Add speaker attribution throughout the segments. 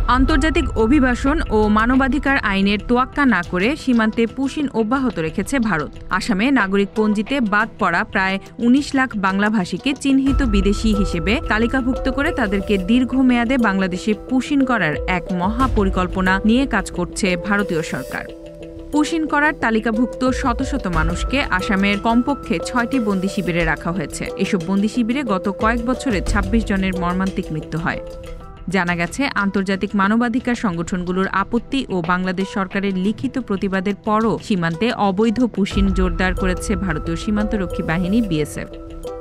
Speaker 1: আন্তর্জাতিক অভিবাসন ও মানবাধিকার আইনের তোয়াক্কা না করে সীমান্তে পুশিন অব্যাহত রেখেছে ভারত। আসামে নাগরিক পঞ্জিতে বাদ পড়া প্রায় ১৯ লাখ বাংলাভাষীকে চিহ্নিত বিদেশি হিসেবে তালিকাভুক্ত করে তাদেরকে দীর্ঘমেয়াদে বাংলাদেশে পুশিন করার এক মহা পরিকল্পনা নিয়ে কাজ করছে ভারতীয় সরকার। পুশিন করার তালিকাভুক্ত শত শত মানুষকে আসামের কমপক্ষে ৬টি বন্দি শিবিরে রাখা হয়েছে। এসব বন্দি শিবিরে গত কয়েক বছরে ২৬ জনের মর্মান্তিক মৃত্যু হয়। জানা গেছে, আন্তর্জাতিক মানবাধিকার সংগঠনগুলোর আপত্তি ও বাংলাদেশ সরকারের লিখিত প্রতিবাদের পরও সীমান্তে অবৈধ পুশিন জোরদার করেছে ভারতীয় সীমান্তরক্ষী বাহিনী বিএসএফ।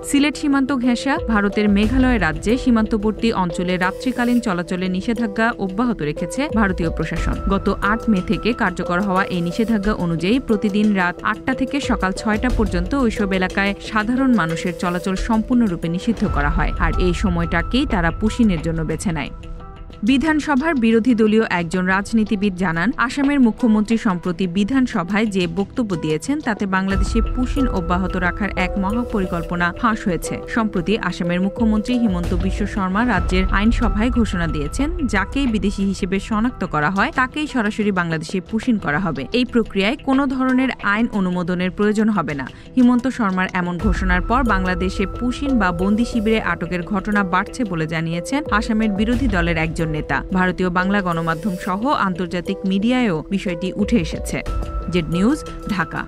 Speaker 1: সিলেট সীমান্ত ঘেঁষা ভারতের মেঘালয় রাজ্যে সীমান্তবর্তী অঞ্চলে রাত্রিকালীন চলাচলে নিষেধাজ্ঞা অব্যাহত রেখেছে ভারতীয় প্রশাসন। গত ৮ মে থেকে কার্যকর হওয়া এই নিষেধাজ্ঞা অনুযায়ী প্রতিদিন রাত ৮টা থেকে সকাল ৬টা পর্যন্ত ওইসব এলাকায় সাধারণ মানুষের চলাচল সম্পূর্ণরূপে নিষিদ্ধ করা হয়, আর এই সময়টাকেই তারা পুশিনের জন্য বেছে নেয়। বিধানসভার বিরোধী দলীয় একজন রাজনীতিবিদ জানান, আসামের মুখ্যমন্ত্রী সম্প্রতি বিধানসভায় যে বক্তব্য দিয়েছেন তাতে বাংলাদেশে পুশিন অব্যাহত রাখার এক মহাপরিকল্পনা ফাঁস হয়েছে। সম্প্রতি আসামের মুখ্যমন্ত্রী হিমন্ত বিশ্ব শর্মা রাজ্যের আইনসভায় ঘোষণা দিয়েছেন, যাকেই বিদেশি হিসেবে শনাক্ত করা হয় তাকেই সরাসরি বাংলাদেশে পুশিন করা হবে। এই প্রক্রিয়ায় কোনো ধরনের আইন অনুমোদনের প্রয়োজন হবে না। হিমন্ত শর্মার এমন ঘোষণার পর বাংলাদেশে পুশিন বা বন্দি শিবিরে আটকের ঘটনা বাড়ছে বলে জানিয়েছেন আসামের বিরোধী দলের একজন নেতা। ভারতীয় বাংলা গণমাধ্যম সহ আন্তর্জাতিক মিডিয়ায়ও বিষয়টি উঠে এসেছে। Z news, Dhaka.